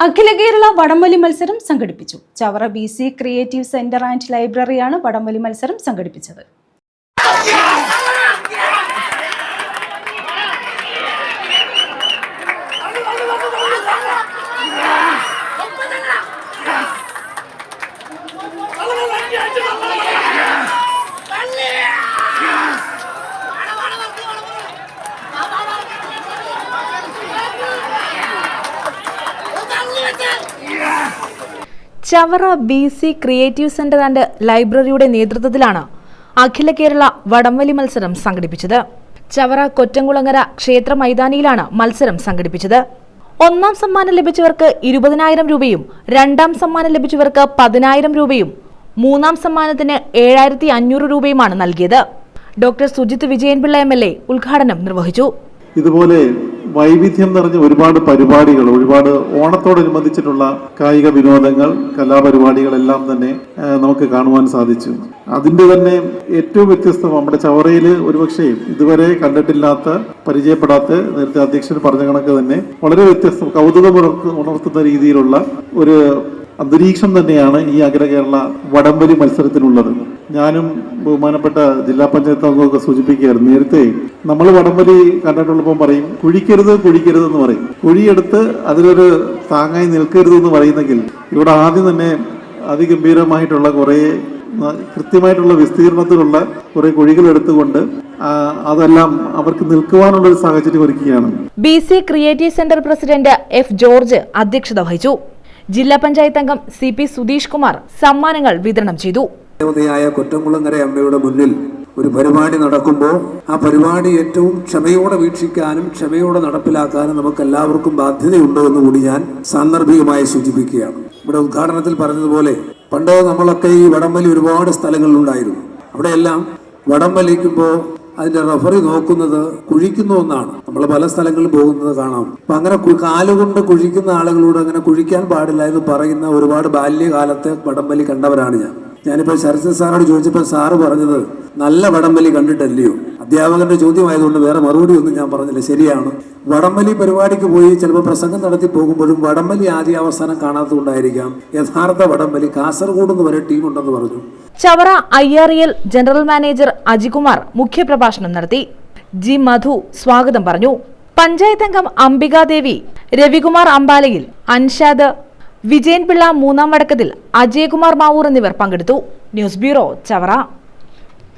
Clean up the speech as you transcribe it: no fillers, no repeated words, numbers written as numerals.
അഖില കേരള വടംവലി മത്സരം സംഘടിപ്പിച്ചു. Chavara BC creative centre and ലൈബ്രറിയാണ് വടംവലി മത്സരം സംഘടിപ്പിച്ചത്. Chavara BC creative centre and ലൈബ്രറിയുടെ നേതൃത്വത്തിലാണ് അഖില കേരള വടംവലി മത്സരം സംഘടിപ്പിച്ചത്. ചവറ കൊറ്റംകുളങ്ങര ക്ഷേത്ര മൈതാനിയിലാണ് മത്സരം സംഘടിപ്പിച്ചത്. ഒന്നാം സമ്മാനം ലഭിച്ചവർക്ക് 20,000 രൂപയും രണ്ടാം സമ്മാനം ലഭിച്ചവർക്ക് 10,000 രൂപയും മൂന്നാം സമ്മാനത്തിന് 7,500 രൂപയുമാണ് നൽകിയത്. ഡോക്ടർ സുജിത് വിജയൻപിള്ള MLA ഉദ്ഘാടനം നിർവഹിച്ചു. ഇതുപോലെ വൈവിധ്യം നിറഞ്ഞ ഒരുപാട് പരിപാടികൾ, ഒരുപാട് ഓണത്തോടനുബന്ധിച്ചിട്ടുള്ള കായിക വിനോദങ്ങൾ, കലാപരിപാടികളെല്ലാം തന്നെ നമുക്ക് കാണുവാൻ സാധിച്ചു. അതിന്റെ തന്നെ ഏറ്റവും വ്യത്യസ്തം നമ്മുടെ ചവറയിൽ ഒരുപക്ഷെ ഇതുവരെ കണ്ടിട്ടില്ലാത്ത, പരിചയപ്പെടാത്ത, നേരത്തെ അധ്യക്ഷൻ പറഞ്ഞ കണക്ക് തന്നെ വളരെ വ്യത്യസ്തം, കൗതുകം ഉണർത്തുന്ന രീതിയിലുള്ള ഒരു അന്തരീക്ഷം തന്നെയാണ് ഈ അഖില കേരള വടംവലി മത്സരത്തിനുള്ളത്. ഞാനും ബഹുമാനപ്പെട്ട ജില്ലാ പഞ്ചായത്ത് അംഗമൊക്കെ സൂചിപ്പിക്കുകയായിരുന്നു. നേരത്തെ നമ്മൾ വടംവലി കണ്ടിട്ടുള്ളപ്പോൾ പറയും കുഴിക്കരുത് എന്ന് പറയും. കുഴിയെടുത്ത് അതിലൊരു താങ്ങായി നിൽക്കരുത് എന്ന് പറയുന്നെങ്കിൽ ഇവിടെ ആദ്യം തന്നെ അതിഗംഭീരമായിട്ടുള്ള കുറേ കൃത്യമായിട്ടുള്ള വിസ്തീർണത്തിലുള്ള കുറെ കുഴികൾ എടുത്തുകൊണ്ട് അതെല്ലാം അവർക്ക് നിൽക്കുവാനുള്ള ഒരു സാഹചര്യം ഒരുക്കുകയാണ്. BC creative centre president F George അധ്യക്ഷത വഹിച്ചു. ജില്ലാ പഞ്ചായത്ത് അംഗം CP സുധീഷ് കുമാർ സമ്മാനങ്ങൾ വിതരണം ചെയ്തു. ദേവതയായ കൊറ്റംകുളങ്ങര അമ്മയുടെ മുന്നിൽ ഒരു പരിപാടി നടക്കുമ്പോൾ ആ പരിപാടി ഏറ്റവും ക്ഷമയോടെ വീക്ഷിക്കാനും ക്ഷമയോടെ നടപ്പിലാക്കാനും നമുക്ക് എല്ലാവർക്കും ബാധ്യതയുണ്ടോ എന്ന് കൂടി ഞാൻ സാന്ദർഭികമായി സൂചിപ്പിക്കുകയാണ്. ഇവിടെ ഉദ്ഘാടനത്തിൽ പറഞ്ഞതുപോലെ പണ്ട് നമ്മളൊക്കെ ഈ വടംവലി ഒരുപാട് സ്ഥലങ്ങളിലുണ്ടായിരുന്നു. അവിടെയെല്ലാം വടംവലിക്കുമ്പോൾ അതിന്റെ റഫറി നോക്കുന്നത് കുഴിക്കുന്ന ഒന്നാണ്. നമ്മൾ പല സ്ഥലങ്ങളിൽ പോകുന്നത് കാണാം. അപ്പൊ അങ്ങനെ കാലുകൊണ്ട് കുഴിക്കുന്ന ആളുകളോട് അങ്ങനെ കുഴിക്കാൻ പാടില്ല എന്ന് പറയുന്ന ഒരുപാട് ബാല്യകാലത്തെ വടംവലി കണ്ടവരാണ് ഞാനിപ്പോൾ ശരത് സാറോട് ചോദിച്ചപ്പോൾ സാറ് പറഞ്ഞത് നല്ല വടംവലി കണ്ടിട്ടല്ലയോ. അധ്യാപകന്റെ ചോദ്യമായതുകൊണ്ട് വേറെ മറുപടി ഒന്നും ഞാൻ പറഞ്ഞില്ല. ശരിയാണ്, വടംവലി പരിപാടിക്ക് പോയി ചിലപ്പോൾ പ്രസംഗം നടത്തി പോകുമ്പോഴും വടംവലി ആദ്യ അവസാനം കാണാത്തതുകൊണ്ടായിരിക്കാം യഥാർത്ഥ വടംവലി കാസർഗോഡ് നിന്ന് വരെ ടീമുണ്ടെന്ന് പറഞ്ഞു. Chavara IREL general manager Ajikumar മുഖ്യപ്രഭാഷണം നടത്തി. G മധു സ്വാഗതം പറഞ്ഞു. പഞ്ചായത്ത് അംഗം അംബികാദേവി, രവികുമാർ അമ്പാലയിൽ, അൻഷാദ്, വിജയൻപിള്ള മൂന്നാം വടക്കത്തിൽ, അജയകുമാർ മാവൂർ എന്നിവർ പങ്കെടുത്തു. News bureau, Chavara.